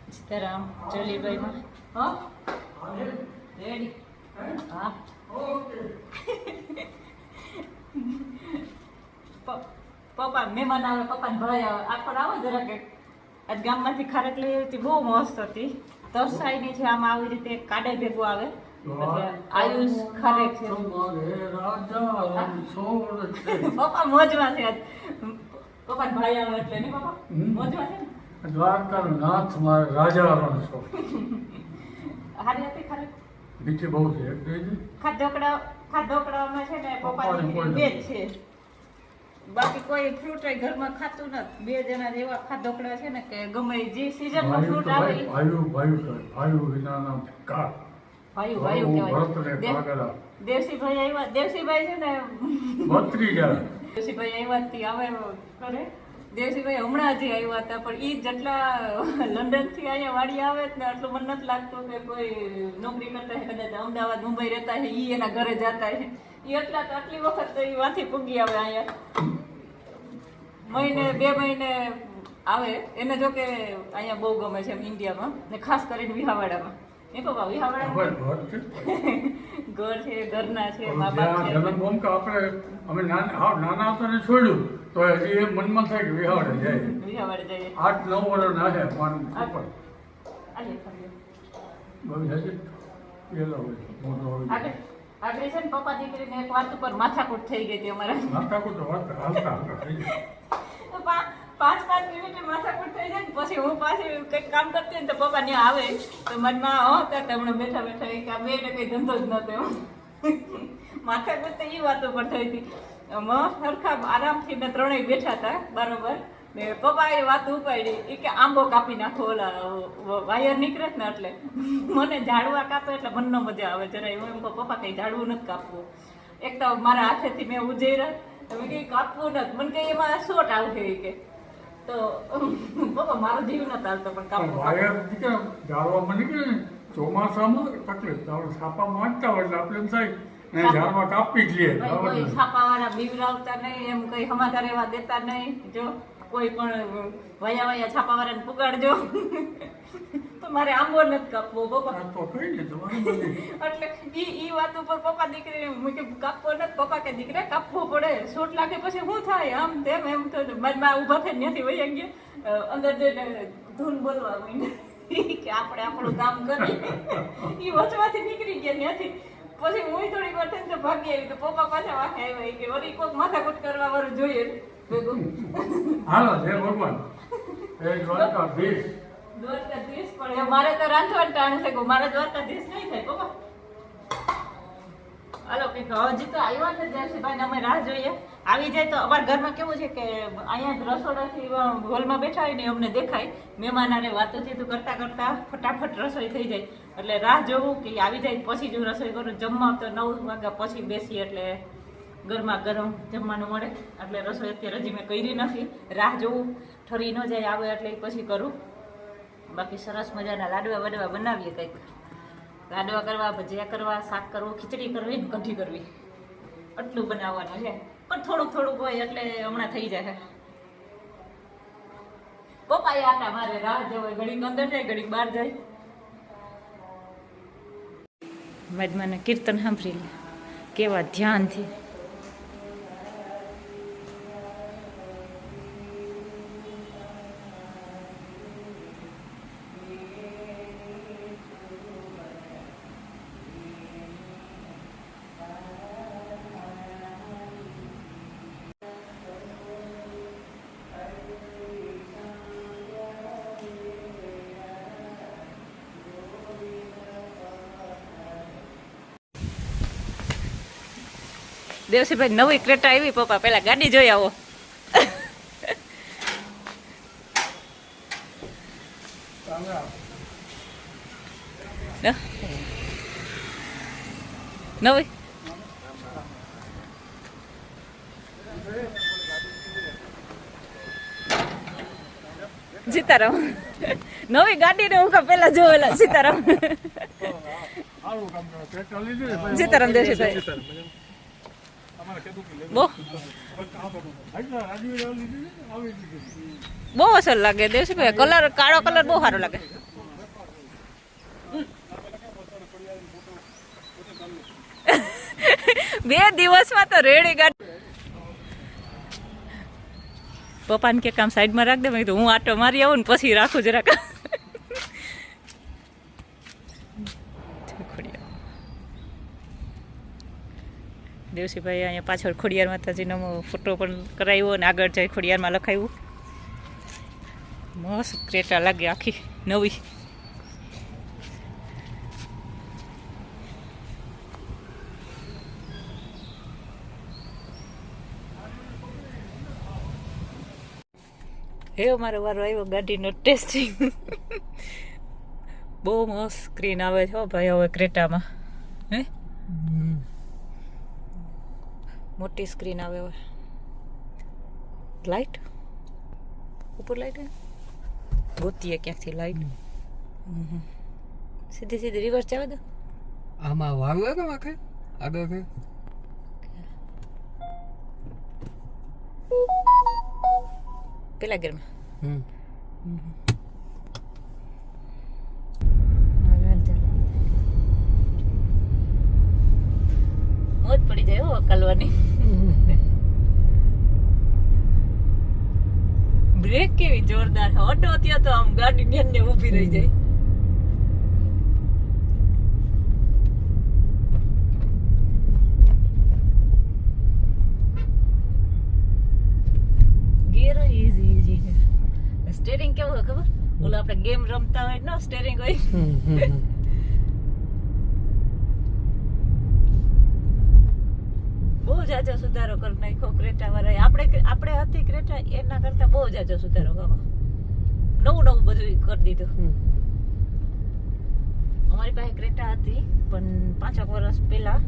સીતારામ જલીભાઈ માં હા રેડી હા પપ્પા મહેમાન આવે પપ્પાને ભાઈ આવે આખો આવો જરા કે આજ ગામમાંથી ખારેક લઈ હતી બહુ મસ્ત હતી તરસાઈની છે આમ આવી રીતે કાડે ભેગું આવે આયુષ ખારેક છે પપ્પા મોજમાં છે આજ પપ્પા ભાઈ આવે એટલે ને પપ્પા મોજમાં છે ને દ્વારકાનો નાથ મારે રાજા રણ છો હારી હતી ખારેક બીજી બહુ છે ખાધોકડામાં છે ને પપ્પાની બે જ છે બાકી કોઈ ફ્રૂટ ઘરમાં ખાતું નથી બે જણા જેવા ખાધોકડા છે ને કે ગમે જે સીઝનમાં ફ્રૂટ આવે ભાઈ વિનાના કાર ભાઈ કહેવાય દેવસીભાઈ આવ્યા દેવસીભાઈ છે ને દેવસીભાઈ આવ્યા થી આવે કરે દેવસીભાઈ હમણાં હજી આવ્યા હતા પણ ઈ જેટલા લંડન થી અહીંયા વાડી આવે ને આટલું મને નથી લાગતું કે કોઈ નોકરી કરતા છે કદાચ અમદાવાદ મુંબઈ રહેતા છે ઈ એના ઘરે જતા છે ઈ એટલા તો આટલી વખત તો ઈ વાથી પૂગી આવે અહીંયા મહિને 2 મહિને આવે એને જો કે અહીંયા બહુ ગમે છે ઇન્ડિયામાં ને ખાસ કરીને વિહાવાડામાં એ પપ્પા વિહાવાડા ઘર છે ઘરના છે મા બાપ છે જન્મભૂમ કે આપણે અમે નાના હતા ને છોડ્યું તો હજી એ મનમાં થાય કે વિહાવાડે જાય 8-9 વર્ષ ના છે પણ ઉપર આગળ છે ને પપ્પા દીકરીને એક વાત ઉપર માથાકૂટ થઈ ગઈ હતી અમારા માથાકૂટ થઈ ગઈ 5 મિનિટે માથાકૂટ થઈ જાય ને પછી હું પાછી કંઈક કામ કરતી ને તો પપ્પા ત્યાં આવે તો મનમાં હતા હમણાં બેઠા બેઠા કે આ બેને કંઈ ધંધો જ નતો એમ માથાકૂટ તો એ વાતો પર થઈ હતી સરખા આરામથી ને ત્રણેય બેઠા હતા બરોબર ને પપ્પાએ વાત ઉપાડી એ કે આંબો કાપી નાખો ઓલા વાયર નીકળે ને એટલે મને ઝાડવા કાપે એટલે મનનો મજા આવે જરાય હું એમ કહું પપ્પા કંઈ ઝાડવું નથી કાપવું એક તો મારા હાથેથી મેં ઉજેરા તમે કંઈ કાપવું નથી મને કંઈ એમાં શોટ આવશે કે તો પપ્પા મારો જીવ નથી આવતો પણ કાપવું વાયર ઝાડવા મને કે ચોમાસામાં તકલીફ છાપા માંગતા હોય એટલે આપણે એમ થાય ઝાડવા કાપી જ લે કોઈ છાપાવાળા બીવરાવતા નહીં એમ કઈ સમાચાર એવા દેતા નહીં જો કોઈ પણ વયા છાપાવાળાને પુગાડજો તો મારે આંબો નથી કાપવો પપ્પા એટલે ઈ વાત ઉપર પપ્પા દીકરી કાપવો નથી પપ્પા કે દીકરા કાપવો પડે શોટ લાગે પછી શું થાય આમ તેમ એમ તો મારી ઉભા થઈને ત્યાંથી વહી ગયા અંદર જઈને ધૂન બોલવા માંડી કે આપણે આપણું કામ કરીએ ઈ વચમાંથી નીકળી ગયા ત્યાંથી પછી હું થોડીક વાર થઈને તો ભાગી આવી તો પપ્પા પાછા વાંખે આવ્યા કે વળી કોઈક માથાકૂટ કરવા વાળું જોઈએ હાલો જય ભગવાન દ્વારકાધીશ પણ મારે તો રાંધવાનું ટાણું છે મારે દ્વારકાધીશ નહીં થાય પપ્પા હાલો કંઈક હજી તો આવ્યા ને જયસિંહભાઈ અમે રાહ જોઈએ આવી જાય તો અમારા ઘરમાં કેવું છે કે અહીંયા જ રસોડાથી હોલમાં બેઠા હોય ને અમને દેખાય મહેમાન આને વાતો ચીતું કરતા કરતા ફટાફટ રસોઈ થઈ જાય એટલે રાહ જોવું કે આવી જાય પછી જ હું રસોઈ કરું જમવા તો 9 વાગ્યા પછી બેસી એટલે ગરમા ગરમ જમવાનું મળે એટલે રસોઈ અત્યારે હજી મેં કરી નથી રાહ જોવું ઠરી ન જાય આવે એટલે પછી કરું બાકી સરસ મજાના લાડવા વડવા બનાવીએ કંઈક લાડવા કરવા ભજીયા કરવા શાક કરવું ખીચડી કરવી ને કઢી કરવી આટલું બનાવવાનું છે પણ થોડુંક હોય એટલે હમણાં થઈ જાય પપ્પા એ આટા મારે રાહ જોવે ઘડીક અંદર જાય ઘડીક બહાર જાય મજમાને કીર્તન સાંભળી લે કેવા ધ્યાનથી દેવસીભાઈ નવી ક્રેટા આવી પપ્પા પેલા ગાડી જોઈ આવો નવી સીતારામ નવી ગાડી ને હું પેલા જોયેલા સીતારામ સીતારામ દેવસીભાઈ બહુ અસર લાગે દેવસીભાઈ, કલર કાળો કલર બહુ સારો લાગે. બે દિવસમાં તો રેડી ગાડી. પપ્પાને કે કામ સાઈડમાં રાખ દે, મેં કીધું હું આટો મારી આવું ને પછી રાખું જરાક. દેવસીભાઈ અહીંયા પાછળ ખોડિયાર માતાજીનો ફોટો પણ કરાવ્યો અને આગળ જઈ ખોડિયારમાં લખાવ્યું. મસ્ત ક્રેટા લાગે આખી નવી. હે મારો વારો આવ્યો ગાડીનો ટેસ્ટિંગ. બહુ મસ્ત સ્ક્રીન આવે છે ભાઈ હવે ક્રેટામાં. હે મોટી સ્ક્રીન આવે હવે. લાઈટ ઉપર લાઈટ ગોતીએ ક્યાંકથી લાઈટ. સીધી સીધી રિવર્સ આવે તો આમાં વાળું કે આખે આગળ કે પેલા ગેરમાં મોજ પડી જાય હો અકલવાની. બ્રેક કેવી જોરદાર છે. ઓટો ત્યાં તો આમ ગાડી ને ઊભી રહી જાય. ગેર ઈઝી ઈઝી છે. સ્ટેરિંગ કેવું હોય ખબર? ઓલો આપણે ગેમ રમતા હોય ને સ્ટેરિંગ હોય. બહુ જાજો સુધારો કરી નાખ્યો ક્રેટા વાળા. આપણે હતી ક્રેટા એના કરતા બહુ જાજો સુધારો કરવા. નવું બધું કરી દીધું. અમારી પાસે ક્રેટા હતી પણ 5 વર્ષ પહેલા